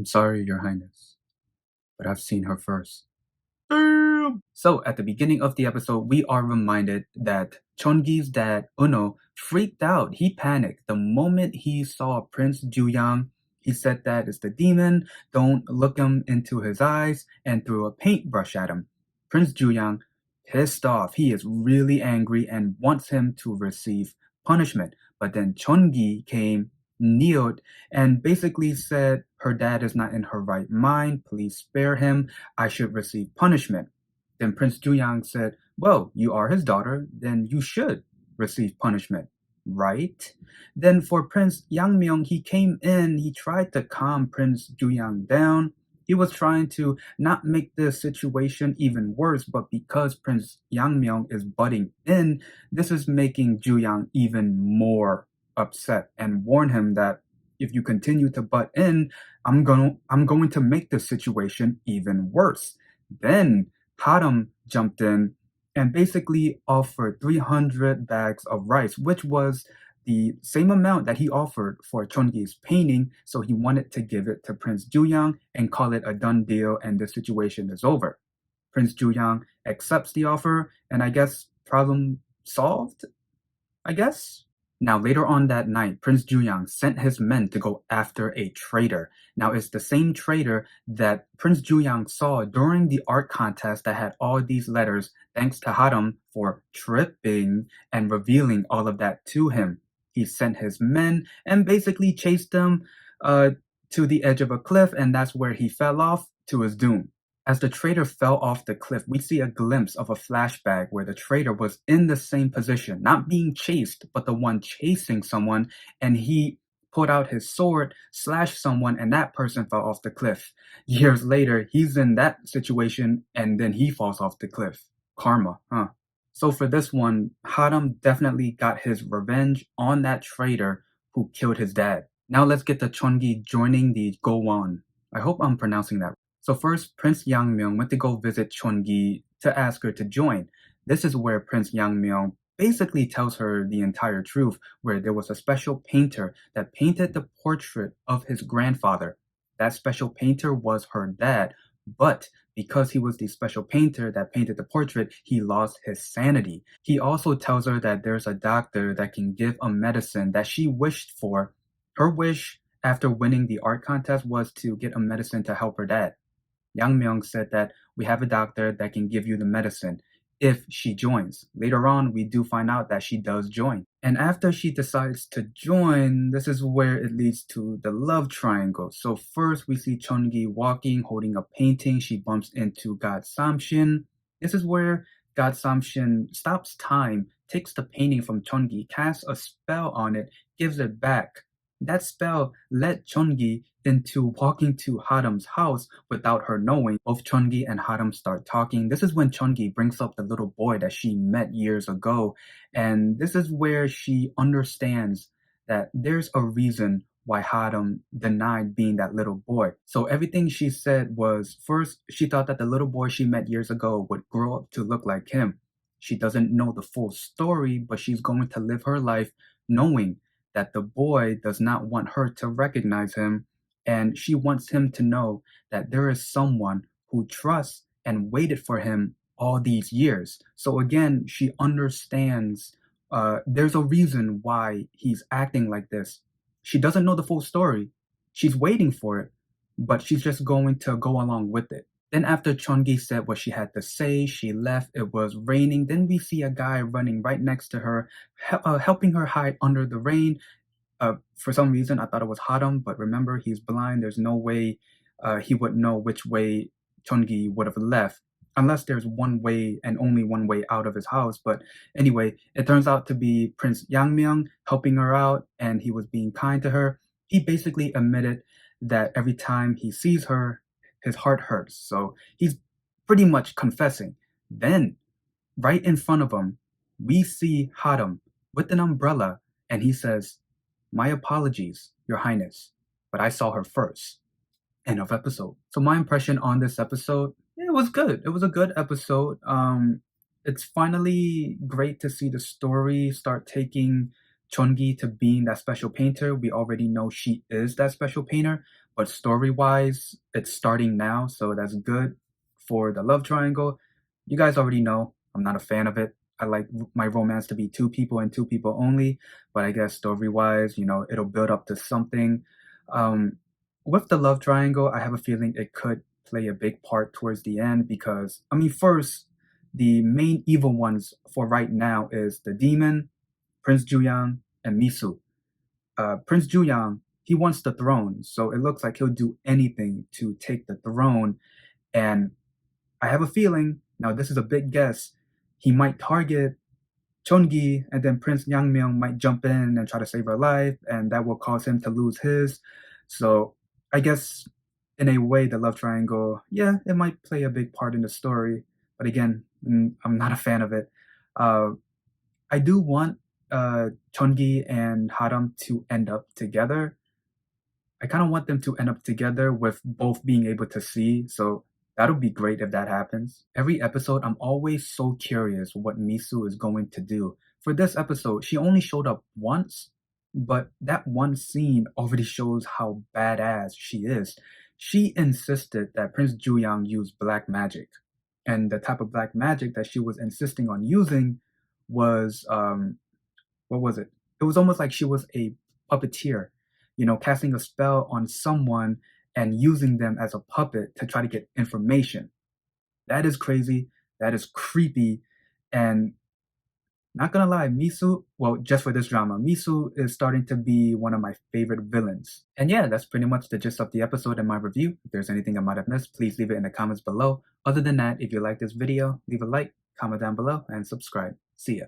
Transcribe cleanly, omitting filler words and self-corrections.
I'm sorry, Your Highness, but I've seen her first. Damn! So, at the beginning of the episode, we are reminded that CheonGi's dad, Uno, freaked out. He panicked the moment he saw Prince JooHyang. He said that it's the demon, don't look him into his eyes, and threw a paintbrush at him. Prince JooHyang, pissed off, he is really angry and wants him to receive punishment. But then CheonGi came, kneeled, and basically said her dad is not in her right mind, please spare him, I should receive punishment. Then Prince Juyang said, well, you are his daughter, then you should receive punishment, right? Then for Prince Yangmyung, he came in, he tried to calm Prince Juyang down. He was trying to not make the situation even worse, but because Prince Yangmyung is butting in, this is making Juyang even more upset and warn him that if you continue to butt in, I'm going to make the situation even worse. Then HaRam jumped in and basically offered 300 bags of rice, which was the same amount that he offered for CheonGi's painting, so he wanted to give it to Prince Juyang and call it a done deal and the situation is over. Prince Juyang accepts the offer and I guess problem solved, I guess? Now, later on that night, Prince Juyang sent his men to go after a traitor. Now, it's the same traitor that Prince Juyang saw during the art contest that had all these letters, thanks to HaRam for tripping and revealing all of that to him. He sent his men and basically chased them to the edge of a cliff, and that's where he fell off to his doom. As the traitor fell off the cliff, we see a glimpse of a flashback where the traitor was in the same position, not being chased, but the one chasing someone, and he pulled out his sword, slashed someone, and that person fell off the cliff. Years later, he's in that situation, and then he falls off the cliff. Karma, huh? So for this one, HaRam definitely got his revenge on that traitor who killed his dad. Now let's get to CheonGi joining the Gohwawon. I hope I'm pronouncing that. So first, Prince Yangmyung went to go visit CheonGi to ask her to join. This is where Prince Yangmyung basically tells her the entire truth, where there was a special painter that painted the portrait of his grandfather. That special painter was her dad, but because he was the special painter that painted the portrait, he lost his sanity. He also tells her that there's a doctor that can give a medicine that she wished for. Her wish after winning the art contest was to get a medicine to help her dad. Yang Myung said that we have a doctor that can give you the medicine if she joins. Later on, we do find out that she does join. And after she decides to join, this is where it leads to the love triangle. So first we see CheonGi walking, holding a painting. She bumps into God Samshin. This is where God Samshin stops time, takes the painting from CheonGi, casts a spell on it, gives it back. That spell led CheonGi into walking to HaRam's house without her knowing. Both CheonGi and HaRam start talking. This is when CheonGi brings up the little boy that she met years ago. And this is where she understands that there's a reason why HaRam denied being that little boy. So everything she said was, first, she thought that the little boy she met years ago would grow up to look like him. She doesn't know the full story, but she's going to live her life knowing that the boy does not want her to recognize him, and she wants him to know that there is someone who trusts and waited for him all these years. So again, she understands there's a reason why he's acting like this. She doesn't know the full story. She's waiting for it, but she's just going to go along with it. Then after CheonGi said what she had to say, she left. It was raining. Then we see a guy running right next to her, helping her hide under the rain. For some reason, I thought it was HaRam, but remember, he's blind. There's no way he would know which way CheonGi would have left, unless there's one way and only one way out of his house. But anyway, it turns out to be Prince Yangmyung helping her out, and he was being kind to her. He basically admitted that every time he sees her, his heart hurts. So he's pretty much confessing. Then, right in front of him, we see HaRam with an umbrella, and he says, my apologies, Your Highness, but I saw her first. End of episode. So my impression on this episode, it was good. It was a good episode. It's finally great to see the story start taking CheonGi to being that special painter. We already know she is that special painter, but story-wise, it's starting now, so that's good. For the love triangle, you guys already know I'm not a fan of it. I like my romance to be two people and two people only, but I guess story-wise, it'll build up to something. Um, with the love triangle, I have a feeling it could play a big part towards the end because, I mean, first, the main evil ones for right now is the demon, Prince JooHyang, and Misu. Prince JooHyang, he wants the throne, so it looks like he'll do anything to take the throne. And I have a feeling, now this is a big guess, he might target CheonGi, and then Prince Nyangmyeong might jump in and try to save her life, and that will cause him to lose his. So I guess in a way, the love triangle, yeah, it might play a big part in the story. But again, I'm not a fan of it. Uh, I do want CheonGi and HaRam to end up together. I kind of want them to end up together with both being able to see, so that'll be great if that happens. Every episode, I'm always so curious what Misu is going to do. For this episode, she only showed up once, but that one scene already shows how badass she is. She insisted that Prince JooHyang use black magic, and the type of black magic that she was insisting on using was what was it? It was almost like she was a puppeteer, casting a spell on someone and using them as a puppet to try to get information. That is crazy. That is creepy. And not gonna lie, Misu, well, just for this drama, Misu is starting to be one of my favorite villains. And yeah, that's pretty much the gist of the episode and my review. If there's anything I might have missed, please leave it in the comments below. Other than that, if you like this video, leave a like, comment down below, and subscribe. See ya.